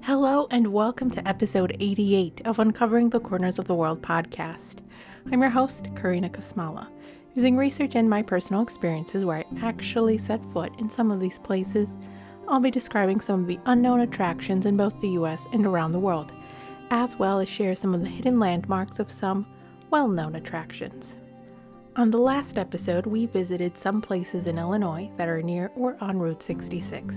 Hello and welcome to episode 88 of Uncovering the Corners of the World podcast. I'm your host, Karina Kasmala. Using research and my personal experiences where I actually set foot in some of these places, I'll be describing some of the unknown attractions in both the US and around the world, as well as share some of the hidden landmarks of some well-known attractions. On the last episode, we visited some places in Illinois that are near or on Route 66.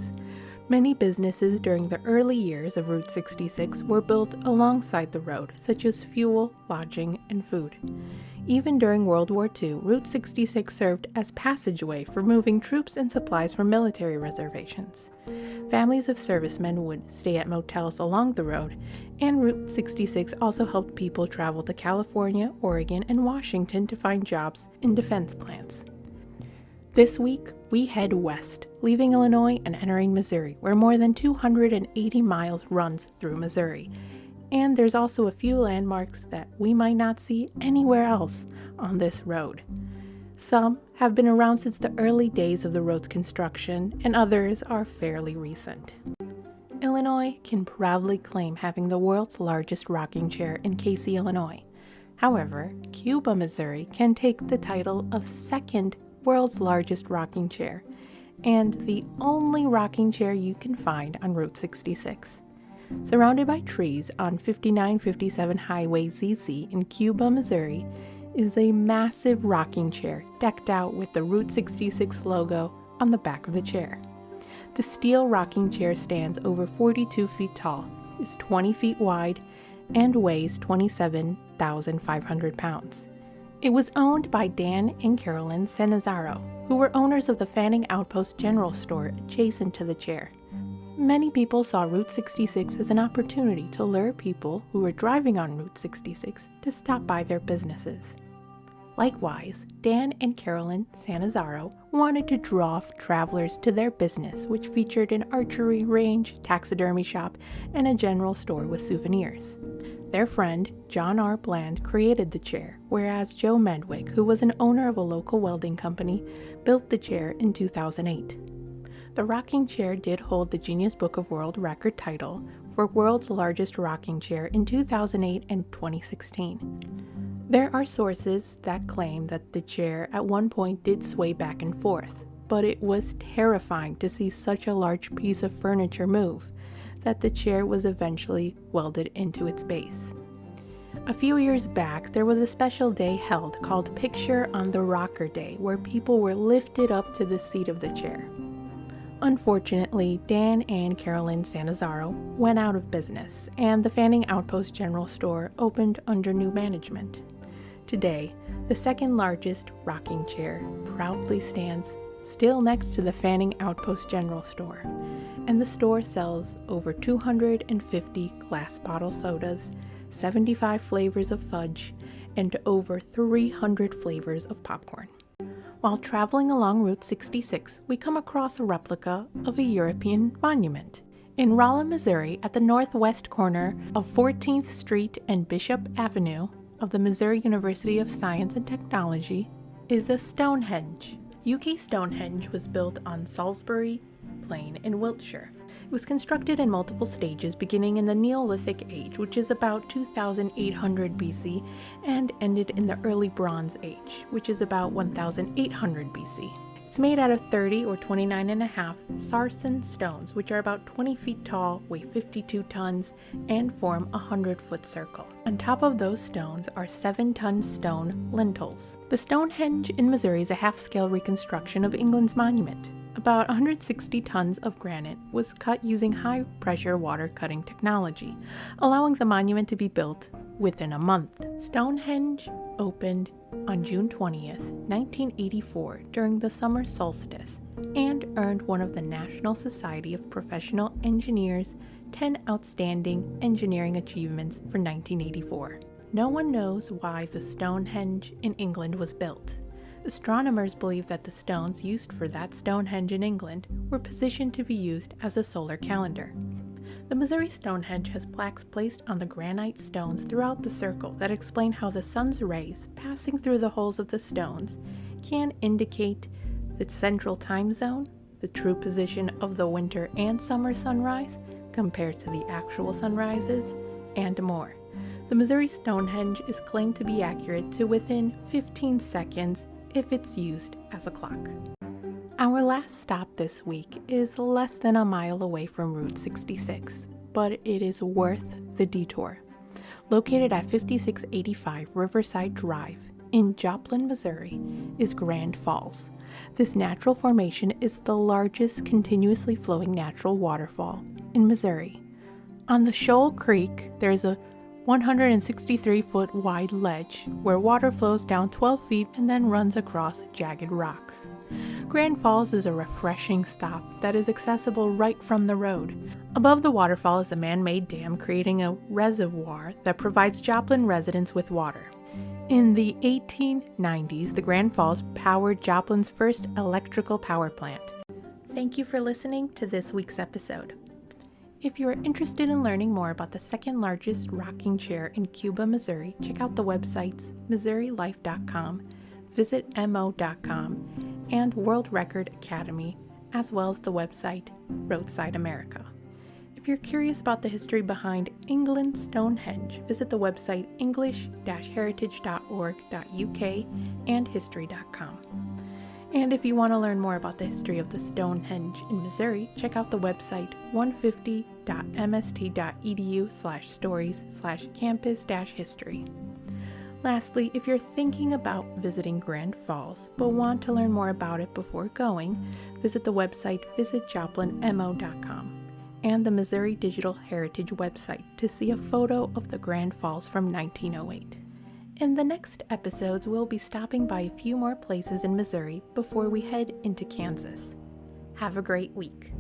Many businesses during the early years of Route 66 were built alongside the road, such as fuel, lodging, and food. Even during World War II, Route 66 served as passageway for moving troops and supplies from military reservations. Families of servicemen would stay at motels along the road, and Route 66 also helped people travel to California, Oregon, and Washington to find jobs in defense plants. This week, we head west, leaving Illinois and entering Missouri, where more than 280 miles runs through Missouri. And there's also a few landmarks that we might not see anywhere else on this road. Some have been around since the early days of the road's construction, and others are fairly recent. Illinois can proudly claim having the world's largest rocking chair in Casey, Illinois. However, Cuba, Missouri can take the title of second world's largest rocking chair, and the only rocking chair you can find on Route 66. Surrounded by trees on 5957 Highway ZZ in Cuba, Missouri, is a massive rocking chair decked out with the Route 66 logo on the back of the chair. The steel rocking chair stands over 42 feet tall, is 20 feet wide, and weighs 27,500 pounds. It was owned by Dan and Carolyn Sanazaro, who were owners of the Fanning Outpost General Store adjacent to the chair. Many people saw Route 66 as an opportunity to lure people who were driving on Route 66 to stop by their businesses. Likewise, Dan and Carolyn Sanazaro wanted to draw travelers to their business, which featured an archery range, taxidermy shop, and a general store with souvenirs. Their friend, John R. Bland, created the chair, whereas Joe Medwick, who was an owner of a local welding company, built the chair in 2008. The rocking chair did hold the Guinness Book of World Record title for world's largest rocking chair in 2008 and 2016. There are sources that claim that the chair at one point did sway back and forth, but it was terrifying to see such a large piece of furniture move that the chair was eventually welded into its base. A few years back, there was a special day held called Picture on the Rocker Day, where people were lifted up to the seat of the chair. Unfortunately, Dan and Carolyn Sanazaro went out of business, and the Fanning Outpost General Store opened under new management. Today, the second largest rocking chair proudly stands still next to the Fanning Outpost General Store, and the store sells over 250 glass bottle sodas, 75 flavors of fudge, and over 300 flavors of popcorn. While traveling along Route 66, we come across a replica of a European monument. In Rolla, Missouri, at the northwest corner of 14th Street and Bishop Avenue of the Missouri University of Science and Technology, is the Stonehenge. UK Stonehenge was built on Salisbury Plain in Wiltshire. It was constructed in multiple stages beginning in the Neolithic Age, which is about 2800 BC, and ended in the Early Bronze Age, which is about 1800 BC. It's made out of 30 or 29.5 sarsen stones, which are about 20 feet tall, weigh 52 tons, and form a 100-foot circle. On top of those stones are 7-ton stone lintels. The Stonehenge in Missouri is a half-scale reconstruction of England's monument. About 160 tons of granite was cut using high-pressure water-cutting technology, allowing the monument to be built within a month. Stonehenge opened on June 20th, 1984 during the summer solstice and earned one of the National Society of Professional Engineers 10 Outstanding Engineering Achievements for 1984. No one knows why the Stonehenge in England was built. Astronomers believe that the stones used for that Stonehenge in England were positioned to be used as a solar calendar. The Missouri Stonehenge has plaques placed on the granite stones throughout the circle that explain how the sun's rays passing through the holes of the stones can indicate the central time zone, the true position of the winter and summer sunrise, compared to the actual sunrises, and more. The Missouri Stonehenge is claimed to be accurate to within 15 seconds if it's used as a clock. Our last stop this week is less than a mile away from Route 66, but it is worth the detour. Located at 5685 Riverside Drive in Joplin, Missouri, is Grand Falls. This natural formation is the largest continuously flowing natural waterfall in Missouri. On the Shoal Creek, there's a 163-foot wide ledge where water flows down 12 feet and then runs across jagged rocks. Grand Falls is a refreshing stop that is accessible right from the road. Above the waterfall is a man-made dam creating a reservoir that provides Joplin residents with water. In the 1890s, the Grand Falls powered Joplin's first electrical power plant. Thank you for listening to this week's episode. If you are interested in learning more about the second largest rocking chair in Cuba, Missouri, check out the websites MissouriLife.com, visit mo.com, and World Record Academy, as well as the website Roadside America. If you're curious about the history behind England Stonehenge, visit the website english-heritage.org.uk and history.com. And if you want to learn more about the history of the Stonehenge in Missouri, check out the website 150.mst.edu/stories/campus-history. Lastly, if you're thinking about visiting Grand Falls but want to learn more about it before going, visit the website visitjoplinmo.com and the Missouri Digital Heritage website to see a photo of the Grand Falls from 1908. In the next episodes, we'll be stopping by a few more places in Missouri before we head into Kansas. Have a great week.